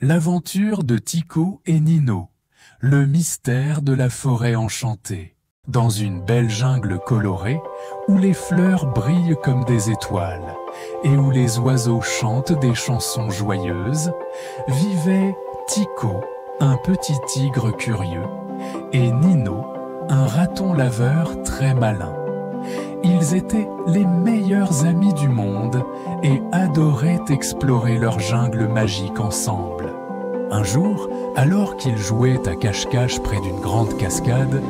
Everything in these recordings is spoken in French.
L'aventure de Tycho et Nino, le mystère de la forêt enchantée. Dans une belle jungle colorée, où les fleurs brillent comme des étoiles, et où les oiseaux chantent des chansons joyeuses, vivait Tycho, un petit tigre curieux, et Nino, un raton laveur très malin. Ils étaient les meilleurs amis du monde et adoraient explorer leur jungle magique ensemble. Un jour, alors qu'ils jouaient à cache-cache près d'une grande cascade,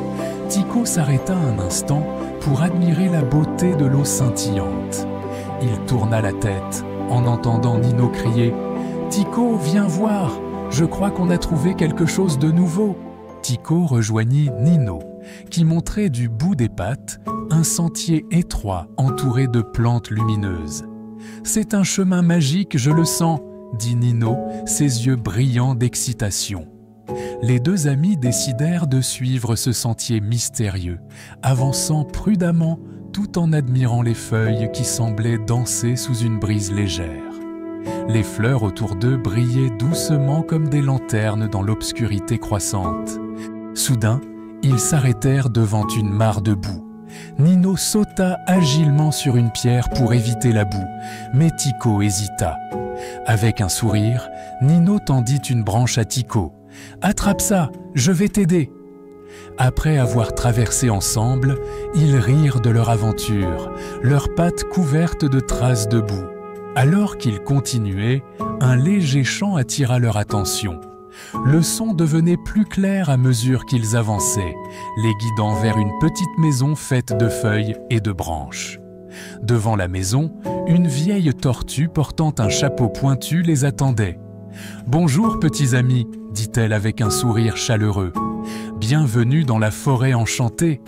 Tycho s'arrêta un instant pour admirer la beauté de l'eau scintillante. Il tourna la tête en entendant Nino crier « Tycho, viens voir, je crois qu'on a trouvé quelque chose de nouveau !» Tycho rejoignit Nino, qui montrait du bout des pattes un sentier étroit entouré de plantes lumineuses. « C'est un chemin magique, je le sens !» dit Nino, ses yeux brillants d'excitation. Les deux amis décidèrent de suivre ce sentier mystérieux, avançant prudemment tout en admirant les feuilles qui semblaient danser sous une brise légère. Les fleurs autour d'eux brillaient doucement comme des lanternes dans l'obscurité croissante. Soudain, ils s'arrêtèrent devant une mare de boue. Nino sauta agilement sur une pierre pour éviter la boue, mais Tycho hésita. Avec un sourire, Nino tendit une branche à Tycho. « Attrape ça, je vais t'aider !» Après avoir traversé ensemble, ils rirent de leur aventure, leurs pattes couvertes de traces de boue. Alors qu'ils continuaient, un léger chant attira leur attention. Le son devenait plus clair à mesure qu'ils avançaient, les guidant vers une petite maison faite de feuilles et de branches. Devant la maison, une vieille tortue portant un chapeau pointu les attendait. « Bonjour, petits amis !» dit-elle avec un sourire chaleureux. « Bienvenue dans la forêt enchantée.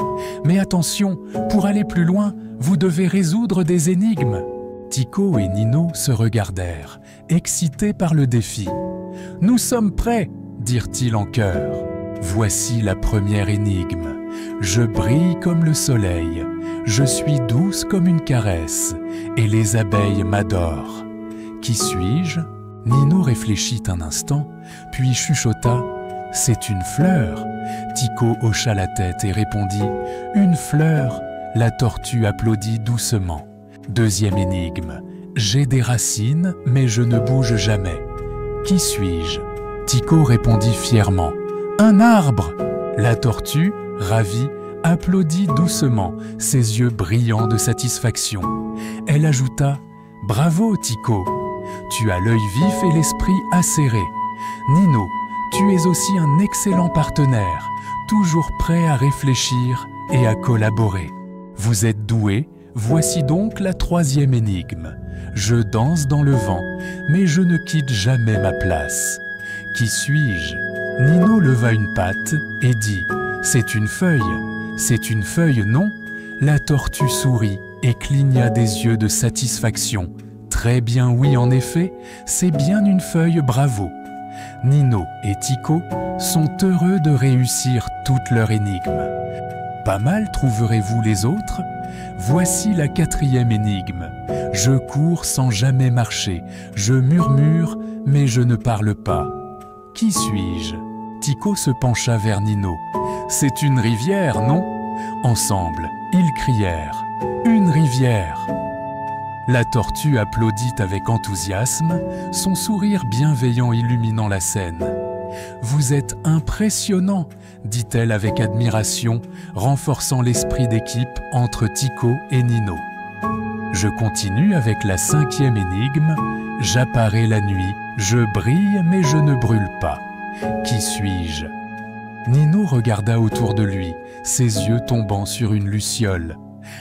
Mais attention, pour aller plus loin, vous devez résoudre des énigmes. » Tycho et Nino se regardèrent, excités par le défi. « Nous sommes prêts !» dirent-ils en chœur. « Voici la première énigme. Je brille comme le soleil, je suis douce comme une caresse, et les abeilles m'adorent. Qui suis-je » Nino réfléchit un instant, puis chuchota « C'est une fleur !» Tycho hocha la tête et répondit « Une fleur !» La tortue applaudit doucement. Deuxième énigme. J'ai des racines, mais je ne bouge jamais. Qui suis-je? Tycho répondit fièrement. Un arbre! La tortue, ravie, applaudit doucement, ses yeux brillants de satisfaction. Elle ajouta. Bravo, Tycho! Tu as l'œil vif et l'esprit acéré. Nino, tu es aussi un excellent partenaire, toujours prêt à réfléchir et à collaborer. Vous êtes doués. Voici donc la troisième énigme. Je danse dans le vent, mais je ne quitte jamais ma place. Qui suis-je? Nino leva une patte et dit « C'est une feuille. C'est une feuille, non ?» La tortue sourit et cligna des yeux de satisfaction. « Très bien, oui, en effet, c'est bien une feuille, bravo !» Nino et Tycho sont heureux de réussir toutes leurs énigmes. Pas mal, trouverez-vous les autres? Voici la quatrième énigme. Je cours sans jamais marcher, je murmure, mais je ne parle pas. Qui suis-je? Tycho se pencha vers Nino. C'est une rivière, non? Ensemble, ils crièrent. Une rivière! La tortue applaudit avec enthousiasme, son sourire bienveillant illuminant la scène. « Vous êtes impressionnant !» dit-elle avec admiration, renforçant l'esprit d'équipe entre Tycho et Nino. Je continue avec la cinquième énigme. J'apparais la nuit, je brille mais je ne brûle pas. Qui suis-je? Nino regarda autour de lui, ses yeux tombant sur une luciole.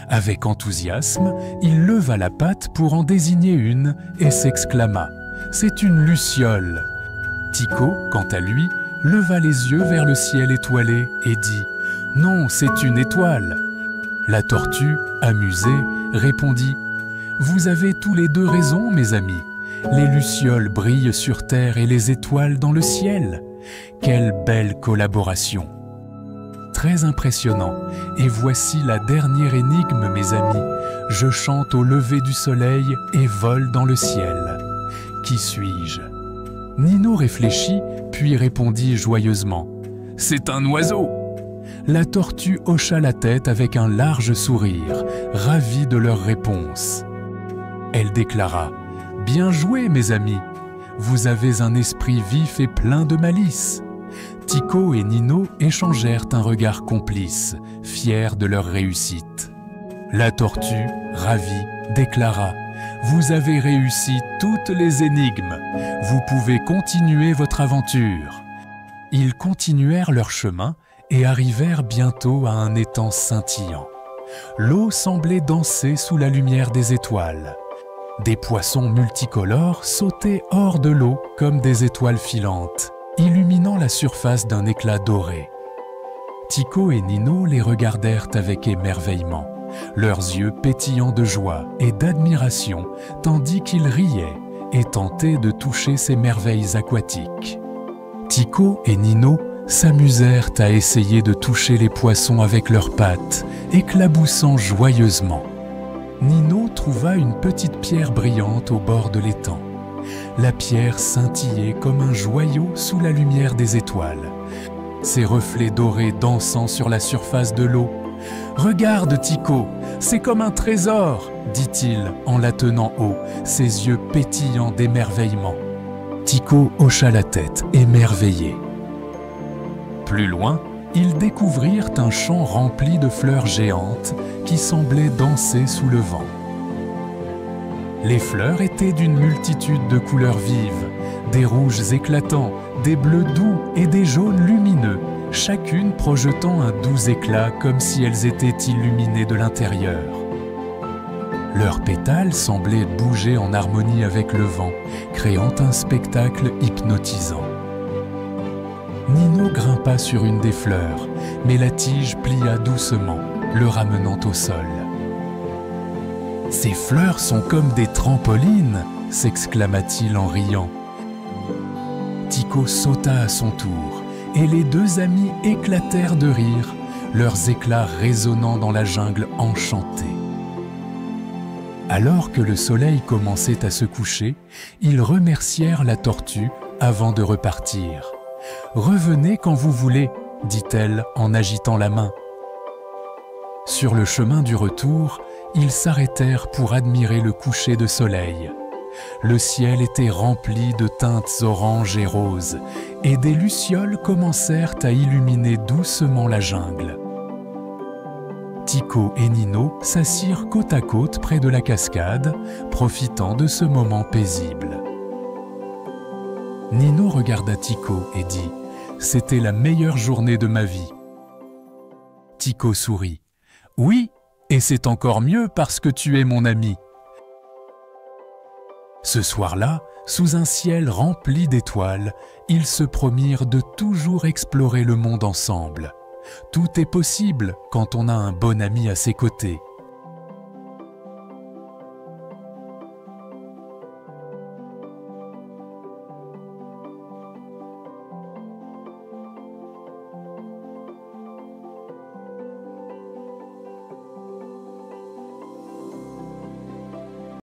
Avec enthousiasme, il leva la patte pour en désigner une et s'exclama « C'est une luciole !» Tycho, quant à lui, leva les yeux vers le ciel étoilé et dit « Non, c'est une étoile !» La tortue, amusée, répondit « Vous avez tous les deux raison, mes amis. Les lucioles brillent sur terre et les étoiles dans le ciel. Quelle belle collaboration !» Très impressionnant. Et voici la dernière énigme, mes amis. Je chante au lever du soleil et vole dans le ciel. Qui suis-je? Nino réfléchit, puis répondit joyeusement « C'est un oiseau !» La tortue hocha la tête avec un large sourire, ravie de leur réponse. Elle déclara « Bien joué, mes amis! Vous avez un esprit vif et plein de malice. » Tycho et Nino échangèrent un regard complice, fiers de leur réussite. La tortue, ravie, déclara « Vous avez réussi toutes les énigmes. Vous pouvez continuer votre aventure. » Ils continuèrent leur chemin et arrivèrent bientôt à un étang scintillant. L'eau semblait danser sous la lumière des étoiles. Des poissons multicolores sautaient hors de l'eau comme des étoiles filantes, illuminant la surface d'un éclat doré. Tycho et Nino les regardèrent avec émerveillement, leurs yeux pétillants de joie et d'admiration, tandis qu'ils riaient et tentaient de toucher ces merveilles aquatiques. Tycho et Nino s'amusèrent à essayer de toucher les poissons avec leurs pattes, éclaboussant joyeusement. Nino trouva une petite pierre brillante au bord de l'étang. La pierre scintillait comme un joyau sous la lumière des étoiles, ses reflets dorés dansant sur la surface de l'eau. « Regarde, Tycho, c'est comme un trésor !» dit-il en la tenant haut, ses yeux pétillants d'émerveillement. Tycho hocha la tête, émerveillé. Plus loin, ils découvrirent un champ rempli de fleurs géantes qui semblaient danser sous le vent. Les fleurs étaient d'une multitude de couleurs vives, des rouges éclatants, des bleus doux et des jaunes lumineux, chacune projetant un doux éclat comme si elles étaient illuminées de l'intérieur. Leurs pétales semblaient bouger en harmonie avec le vent, créant un spectacle hypnotisant. Nino grimpa sur une des fleurs, mais la tige plia doucement, le ramenant au sol. « Ces fleurs sont comme des trampolines !» s'exclama-t-il en riant. Tycho sauta à son tour, et les deux amis éclatèrent de rire, leurs éclats résonnant dans la jungle enchantée. Alors que le soleil commençait à se coucher, ils remercièrent la tortue avant de repartir. « Revenez quand vous voulez, » dit-elle en agitant la main. Sur le chemin du retour, ils s'arrêtèrent pour admirer le coucher de soleil. Le ciel était rempli de teintes oranges et roses, et des lucioles commencèrent à illuminer doucement la jungle. Tycho et Nino s'assirent côte à côte près de la cascade, profitant de ce moment paisible. Nino regarda Tycho et dit « C'était la meilleure journée de ma vie. » Tycho sourit. « Oui, et c'est encore mieux parce que tu es mon ami. » Ce soir-là, sous un ciel rempli d'étoiles, ils se promirent de toujours explorer le monde ensemble. Tout est possible quand on a un bon ami à ses côtés.